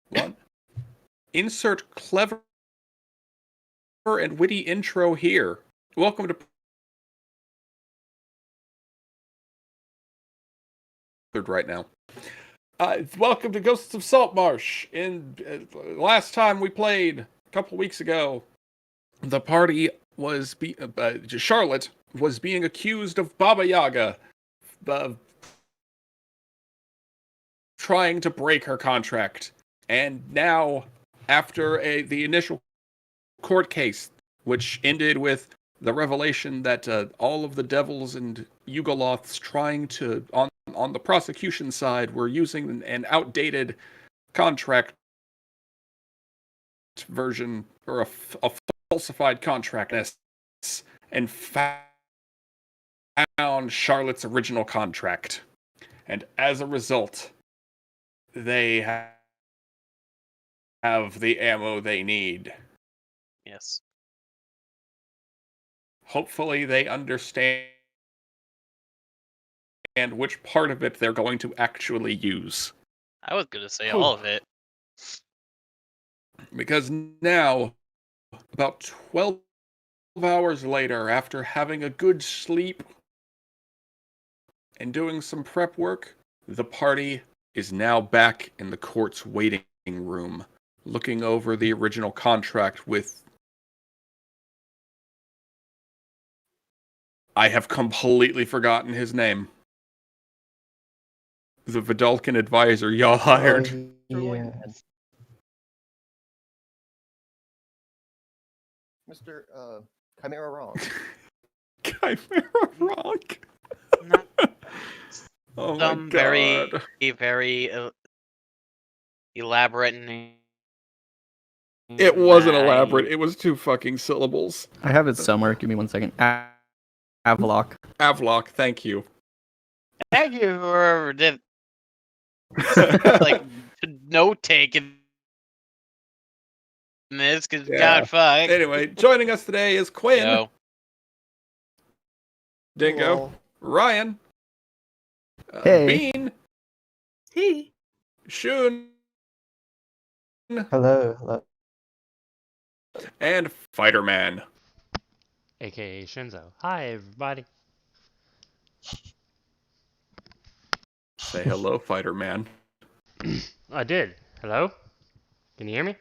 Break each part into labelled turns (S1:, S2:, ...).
S1: One. Insert clever and witty intro here. Welcome to right now. Welcome to Ghosts of Saltmarsh. In last time we played, a couple weeks ago, the party was Charlotte was being accused of Baba Yaga, trying to break her contract, and now, after the initial court case, which ended with the revelation that all of the devils and Yugoloths trying to, on the prosecution side, were using an outdated contract version, or a falsified contract, and found Charlotte's original contract. And as a result, they have the ammo they need.
S2: Yes.
S1: Hopefully they understand which part of it they're going to actually use.
S2: I was going to say all of it.
S1: Because now, about 12 hours later, after having a good sleep and doing some prep work, the party is now back in the court's waiting room, looking over the original contract with... I have completely forgotten his name. The Vidalcan advisor y'all hired.
S3: Yeah. Mr. Chimera Wrong.
S1: Chimera Rock. Oh my
S2: Some
S1: god.
S2: very elaborate and...
S1: It wasn't elaborate. It was 2 fucking syllables.
S4: I have it somewhere. Give me 1 second. Avlock.
S1: Avlock, thank you.
S2: Thank you for like note taking this, because God fuck.
S1: Anyway, joining us today is Quinn,
S2: Yo.
S1: Dingo,
S3: Hello.
S1: Ryan,
S4: Hey.
S1: Bean,
S5: Hey.
S1: Shun,
S3: Hello.
S1: and Fighter-Man.
S6: AKA Shinzo. Hi, everybody.
S1: Say hello, Fighter-Man.
S6: I did. Hello? Can you hear me?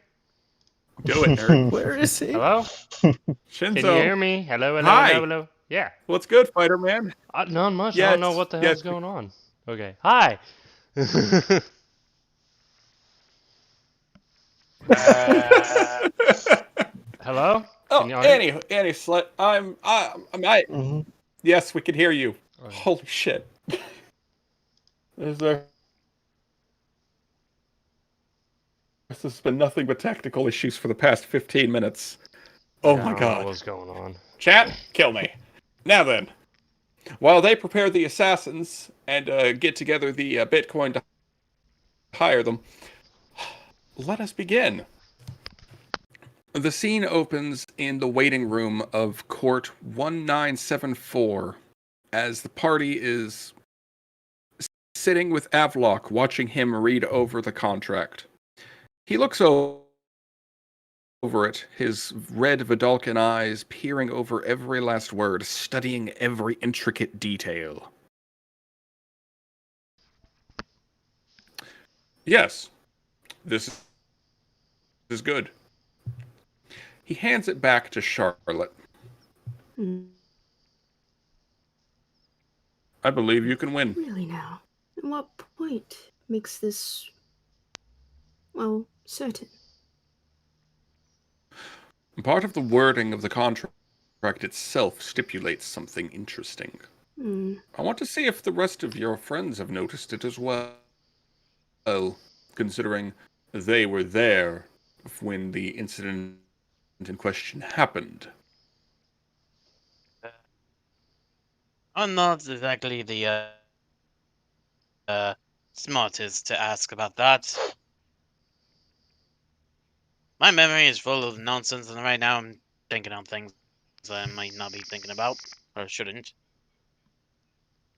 S1: Do it, nerd.
S4: Where is he?
S6: Hello? Can you hear
S1: Shinzo,
S6: me? Hello?
S1: Hi.
S6: Hello? Yeah.
S1: what's good, Fighter-Man?
S6: Not much. I
S1: Yes,
S6: don't know what the
S1: yes.
S6: hell's going on. Okay. Hi. Hello?
S1: Oh,
S6: Can y'all hear-
S1: any slut.
S3: Mhm.
S1: Yes, we can hear you.
S6: Okay.
S1: Holy shit. This has been nothing but technical issues for the past 15 minutes. Oh
S6: Yeah, I
S1: my
S6: don't know
S1: god.
S6: what's going on?
S1: Chat, kill me. Now then, while they prepare the assassins and get together the Bitcoin to hire them, let us begin. The scene opens in the waiting room of Court 1974 as the party is sitting with Avlock, watching him read over the contract. He looks over it, his red Vidalcan eyes peering over every last word, studying every intricate detail. Yes, this is good. He hands it back to Charlotte. I believe you can win.
S5: Really now? And what point makes this, well, certain?
S1: Part of the wording of the contract itself stipulates something interesting. I want to see if the rest of your friends have noticed it as well, considering they were there when the incident in question happened.
S2: I'm not exactly the smartest to ask about that. My memory is full of nonsense, and right now I'm thinking on things I might not be thinking about, or shouldn't.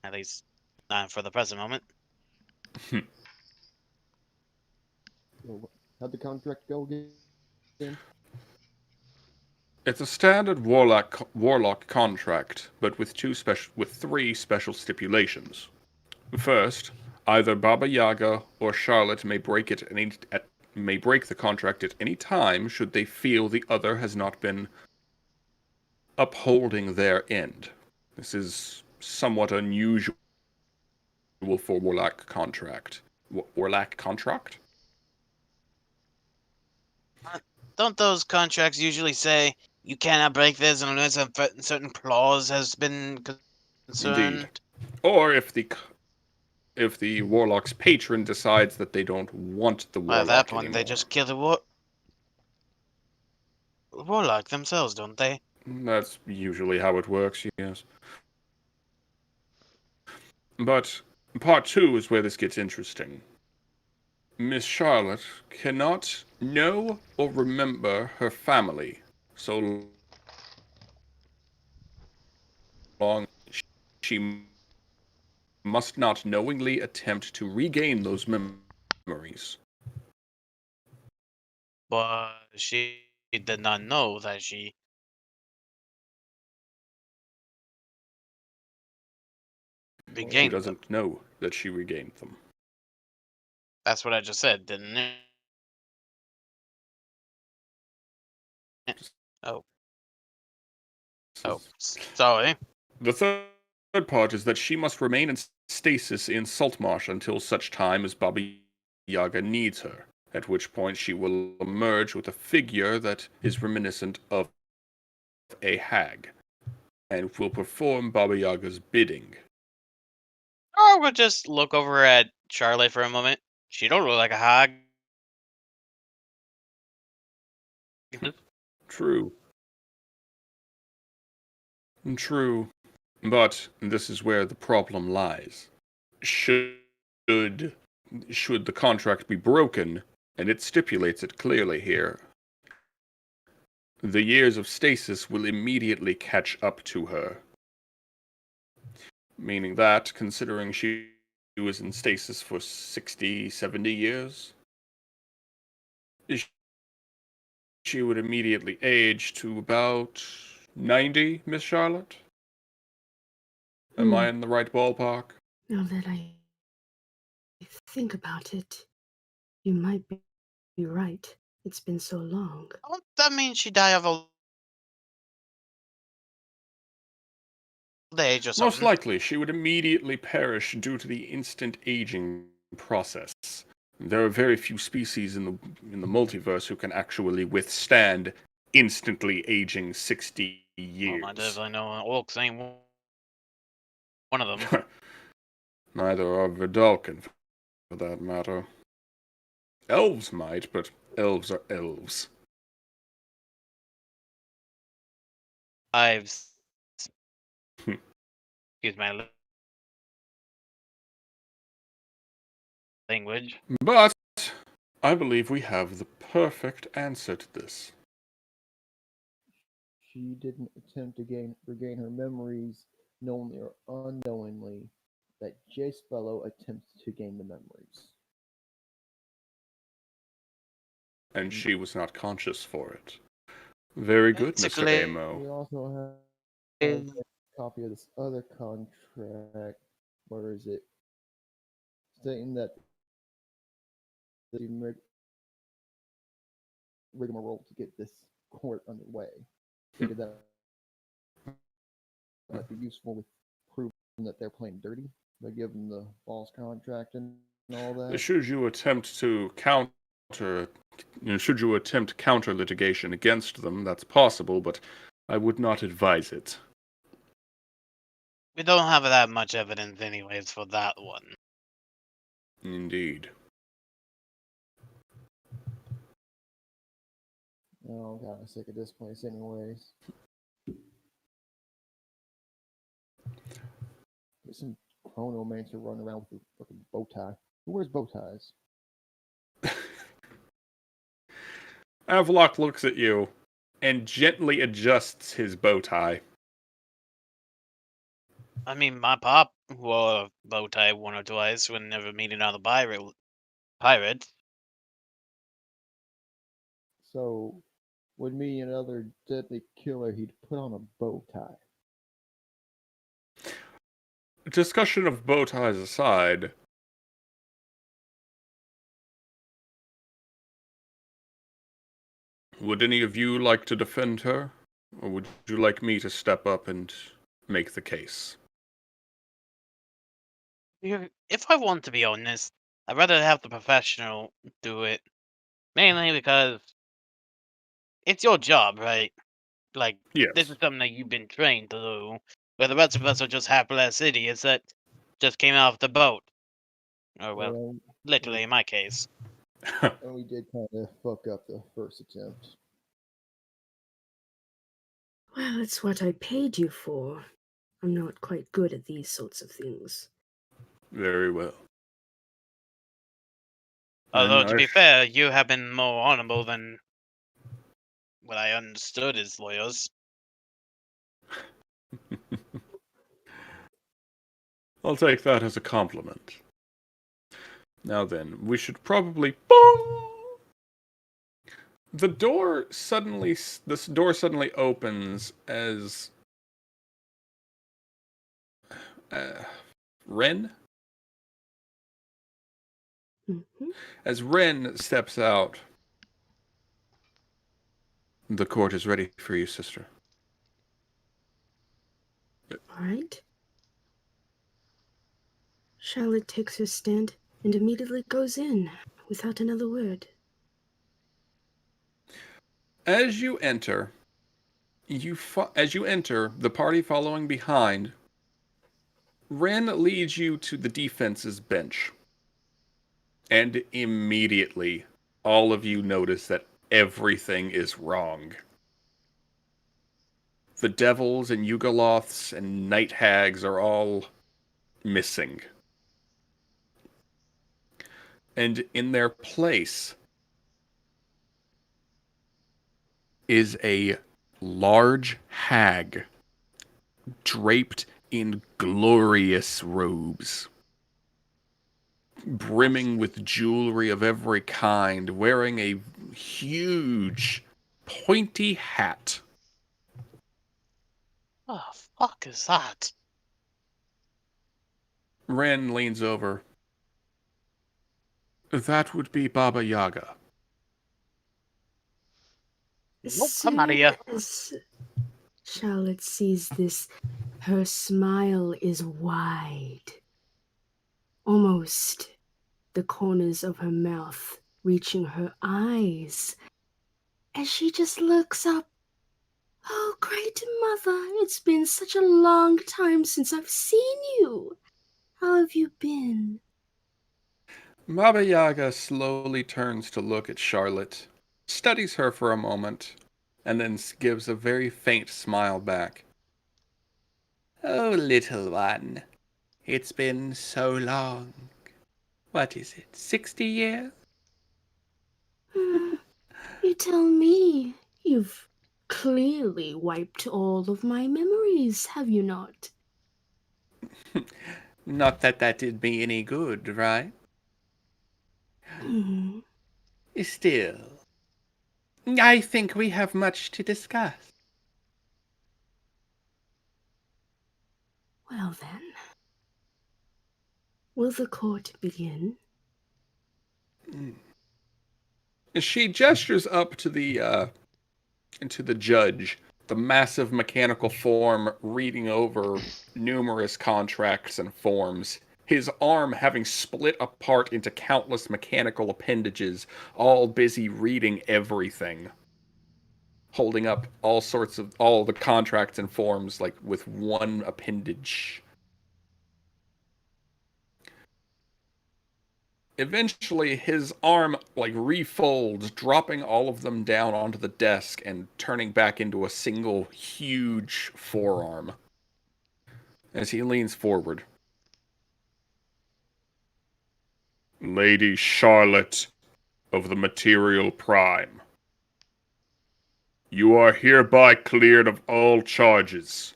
S2: At least, not for the present moment.
S3: How'd the contract go again?
S1: It's a standard warlock contract, but with three special stipulations. First, either Baba Yaga or Charlotte may break the contract at any time should they feel the other has not been upholding their end. This is somewhat unusual for warlock contract. Warlock contract?
S2: Don't those contracts usually say you cannot break this unless a certain clause has been concerned?
S1: Indeed. Or if the warlock's patron decides that they don't want the
S2: Well,
S1: warlock
S2: at that point,
S1: anymore.
S2: they just kill the warlock themselves, don't they?
S1: That's usually how it works, yes. But part 2 is where this gets interesting. Miss Charlotte cannot know or remember her family so long she must not knowingly attempt to regain those memories.
S2: But she did not know that she
S1: She
S2: regained them.
S1: doesn't know that she regained them.
S2: That's what I just said, didn't it? Oh. Oh, sorry.
S1: The third part is that she must remain in stasis in Saltmarsh until such time as Baba Yaga needs her, at which point she will emerge with a figure that is reminiscent of a hag, and will perform Baba Yaga's bidding.
S2: Or we'll just look over at Charlotte for a moment. She don't look like a hog.
S1: True. True. But this is where the problem lies. Should the contract be broken, and it stipulates it clearly here, the years of stasis will immediately catch up to her. Meaning that, considering she was in stasis for 60, 70 years, she would immediately age to about 90, Miss Charlotte? Am I in the right ballpark?
S5: Now that I think about it, you might be right. It's been so long.
S2: Don't that mean she died of old age or
S1: Most
S2: something?
S1: likely, she would immediately perish due to the instant aging process. There are very few species in the multiverse who can actually withstand instantly aging 60 years.
S2: Well, I definitely know orcs ain't one of them.
S1: Neither are Vidalcan, for that matter. Elves might, but elves are elves.
S2: I've excuse my language.
S1: But I believe we have the perfect answer to this.
S3: She didn't attempt to regain her memories, knowingly or unknowingly, that Jace Fellow attempts to gain the memories.
S1: And she was not conscious for it. Very good, Mr.
S2: Basically-
S1: Amo.
S3: We also have a copy of this other contract. Where is it? Stating that the rigmarole to get this court underway. Figured that might be useful with proving that they're playing dirty by giving the false contract and all that.
S1: Should you attempt counter litigation against them, that's possible, but I would not advise it.
S2: We don't have that much evidence anyways for that one.
S1: Indeed.
S3: Oh, God, I'm sick of this place anyways. There's some chronomancer running around with a fucking bow tie. Who wears bow ties?
S1: Avlok looks at you and gently adjusts his bow tie.
S2: I mean, my pop wore a bow tie one or twice whenever meeting other pirates.
S3: So, when meeting another deadly killer, he'd put on a bow tie.
S1: Discussion of bow ties aside, would any of you like to defend her? Or would you like me to step up and make the case?
S2: If I want to be honest, I'd rather have the professional do it. Mainly because it's your job, right? Like, this
S1: Yes.
S2: is something that you've been trained to do. Where the rest of us are just hapless idiots that just came off the boat. Or, well,
S3: Well,
S2: literally in my case.
S3: and we did kind of fuck up the first attempt.
S5: Well, it's what I paid you for. I'm not quite good at these sorts of things.
S1: Very well.
S2: Although,
S1: Then
S2: to be fair, you have been more honorable than what I understood as lawyers.
S1: I'll take that as a compliment. Now then, we should probably... Bong! This door suddenly opens as... Ren?
S5: Mm-hmm.
S1: As Ren steps out, the court is ready for you, sister.
S5: All right. Charlotte takes her stand and immediately goes in without another word.
S1: As you enter, the party following behind, Ren leads you to the defense's bench. And immediately, all of you notice that everything is wrong. The devils and Yugoloths and night hags are all missing. And in their place is a large hag draped in glorious robes, brimming with jewelry of every kind, wearing a huge, pointy hat.
S2: Oh, fuck is that?
S1: Ren leans over. That would be Baba Yaga.
S2: Nope, I'm out of here.
S5: As Charlotte sees this, her smile is wide. Almost the corners of her mouth reaching her eyes. As she just looks up. Oh, great mother, it's been such a long time since I've seen you. How have you been?
S1: Baba Yaga slowly turns to look at Charlotte, studies her for a moment, and then gives a very faint smile back. Oh, little one, it's been so long. What is it, 60 years?
S5: You tell me. You've clearly wiped all of my memories, have you not?
S1: Not that that did me any good, right?
S5: Hmm.
S1: Still, I think we have much to discuss.
S5: Well then, will the court begin?
S1: She gestures up to the judge, the massive mechanical form reading over numerous contracts and forms, his arm having split apart into countless mechanical appendages, all busy reading everything. Holding up all the contracts and forms, like, with one appendage. Eventually, his arm, like, refolds, dropping all of them down onto the desk and turning back into a single, huge forearm. As he leans forward. Lady Charlotte of the Material Prime, you are hereby cleared of all charges.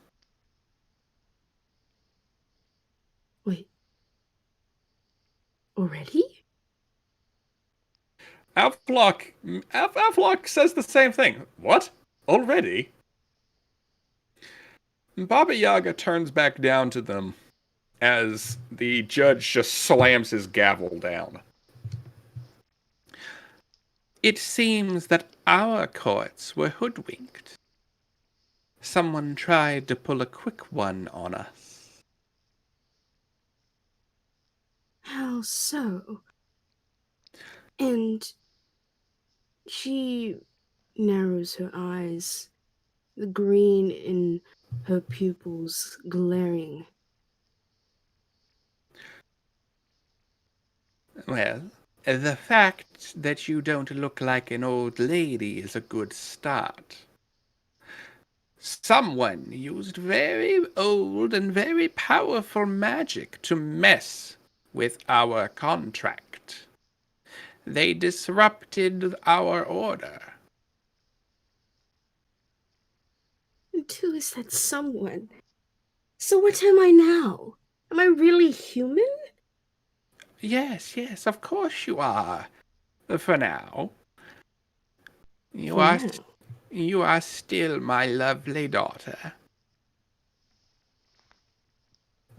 S5: Wait. Already?
S1: Alflock says the same thing. What? Already? Baba Yaga turns back down to them as the judge just slams his gavel down. It seems that our courts were hoodwinked. Someone tried to pull a quick one on us.
S5: How so? And she narrows her eyes, the green in her pupils glaring.
S1: Well, the fact that you don't look like an old lady is a good start. Someone used very old and very powerful magic to mess with our contract. They disrupted our order.
S5: And who is that someone? So what am I now? Am I really human?
S1: Yes, of course you are. For now. You
S5: For
S1: are,
S5: now.
S1: you are still my lovely daughter.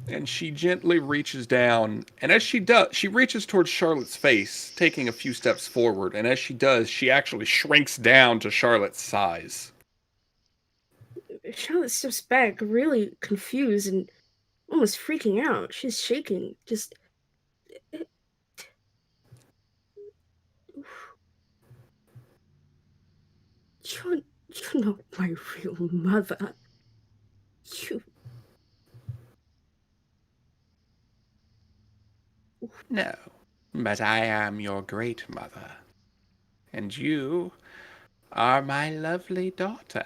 S1: And she gently reaches down, and as she does, she reaches towards Charlotte's face, taking a few steps forward, and as she does, she actually shrinks down to Charlotte's size.
S5: Charlotte steps back, really confused and almost freaking out. She's shaking, just... You're not my real mother. You...
S1: No, but I am your great mother, and you are my lovely daughter.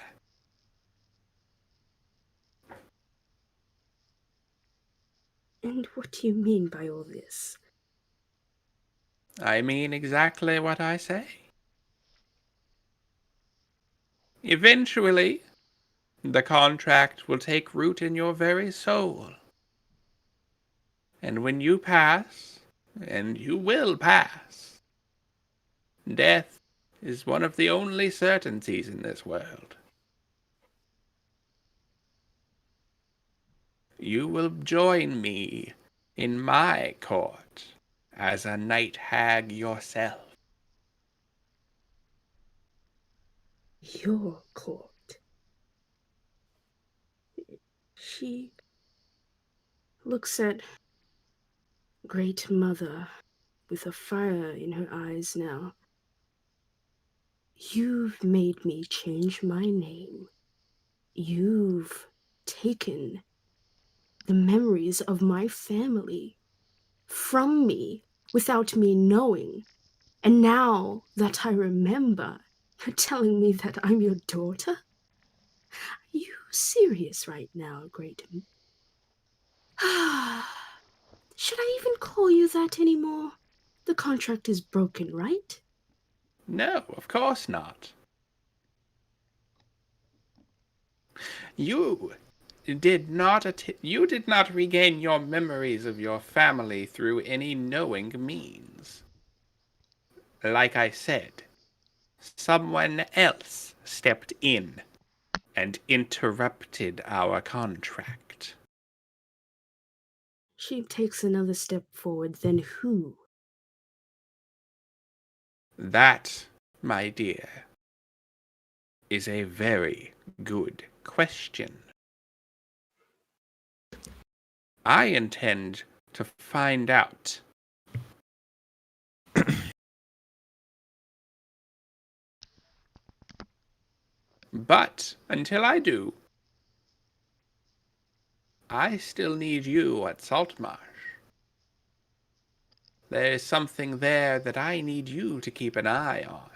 S5: And what do you mean by all this?
S1: I mean exactly what I say. Eventually, the contract will take root in your very soul. And when you pass, and you will pass, death is one of the only certainties in this world. You will join me in my court as a night hag yourself.
S5: Your court. She looks at Great Mother with a fire in her eyes now. You've made me change my name. You've taken the memories of my family from me without me knowing. And now that I remember, you're telling me that I'm your daughter? Are you serious right now, Great? Should I even call you that anymore? The contract is broken, right?
S1: No, of course not. You did not regain your memories of your family through any knowing means. Like I said, someone else stepped in and interrupted our contract.
S5: She takes another step forward, then who?
S1: That, my dear, is a very good question. I intend to find out. But until I do, I still need you at Saltmarsh. There's something there that I need you to keep an eye on.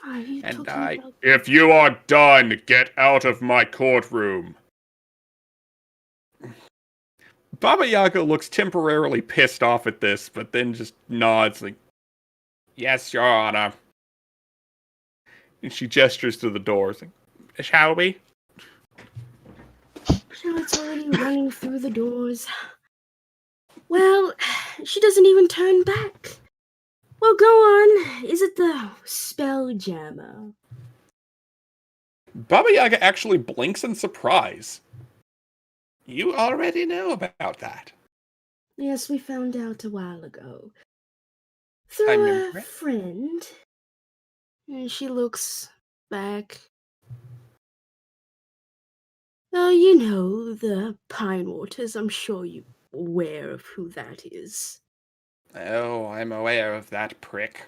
S5: Are you
S1: And
S5: talking about...
S1: If you are done, get out of my courtroom. Baba Yaga looks temporarily pissed off at this, but then just nods like, yes, Your Honor. And she gestures to the doors. Like, shall we?
S5: Charlotte's already running through the doors. Well, she doesn't even turn back. Well, go on. Is it the Spelljammer?
S1: Baba Yaga actually blinks in surprise. You already know about that.
S5: Yes, we found out a while ago.
S1: I'm
S5: Through a
S1: impressed.
S5: friend. And she looks back. Oh, you know, the Pine Waters. I'm sure you're aware of who that is.
S1: Oh, I'm aware of that prick.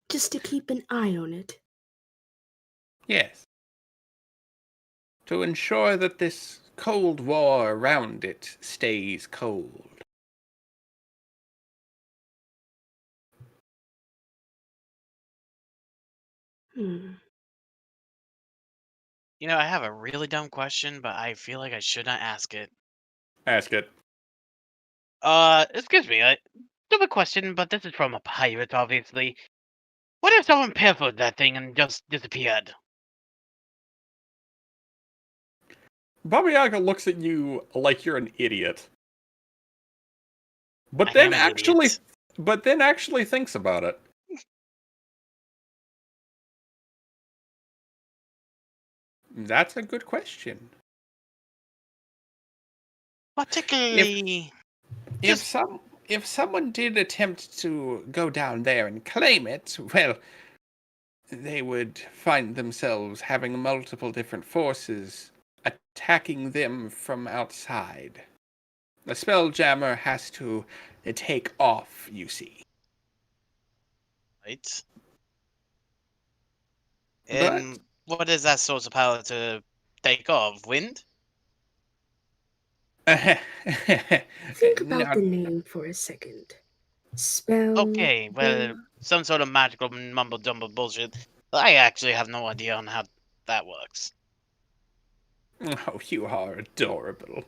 S5: Just to keep an eye on it.
S1: Yes. To ensure that this Cold War around it stays cold.
S5: Hmm.
S2: You know, I have a really dumb question, but I feel like I should not ask it.
S1: Ask it.
S2: Excuse me, stupid question, but this is from a pirate, obviously. What if someone pilfered that thing and just disappeared?
S1: Baba Yaga looks at you like you're an idiot.
S2: I am an idiot.
S1: But then actually thinks about it. That's a good question.
S2: Particularly,
S1: If
S2: just
S1: if someone did attempt to go down there and claim it, well, they would find themselves having multiple different forces attacking them from outside. The Spelljammer has to take off, you see.
S2: right.
S1: But
S2: And what is that source of power to take off? Wind?
S5: Think about
S1: not
S5: the name for a second. Spell.
S2: Okay, well, some sort of magical mumble jumble bullshit. I actually have no idea on how that works.
S1: Oh, you are adorable.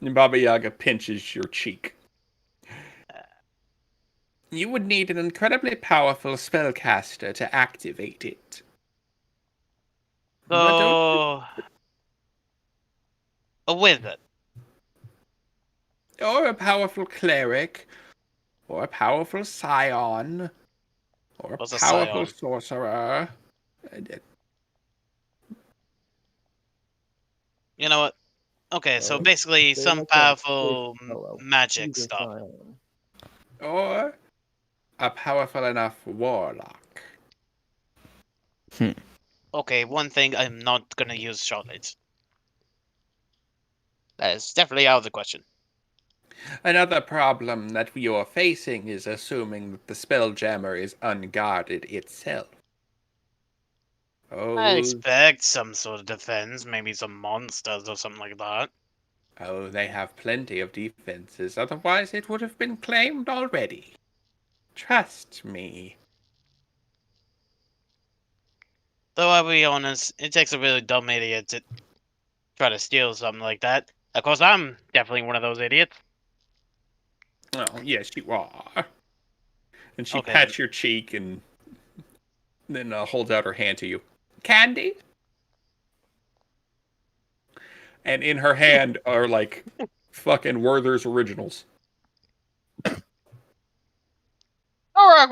S1: And Baba Yaga pinches your cheek. You would need an incredibly powerful spellcaster to activate it. But don't
S2: So, a wizard.
S1: or a powerful cleric, or a powerful scion, or a
S2: What's a
S1: powerful
S2: scion?
S1: sorcerer.
S2: You know what? Okay, so
S3: Oh,
S2: basically
S3: they
S2: some
S3: look like
S2: powerful
S3: space fellow.
S2: magic
S3: He's a
S2: stuff.
S3: scion.
S1: Or a powerful enough warlock.
S2: Okay, one thing I'm not gonna use Charlotte. That is definitely out of the question.
S1: Another problem that we are facing is assuming that the Spelljammer is unguarded itself.
S2: I
S1: Oh,
S2: expect some sort of defense, maybe some monsters or something like that.
S1: oh, they have plenty of defenses, otherwise it would have been claimed already. Trust me.
S2: Though I'll be honest, it takes a really dumb idiot to try to steal something like that. Of course, I'm definitely one of those idiots.
S1: Oh, yes, you are. And she
S2: Okay,
S1: pats your cheek and then holds out her hand to you. Candy? And in her hand are like fucking Werther's originals.
S2: alright,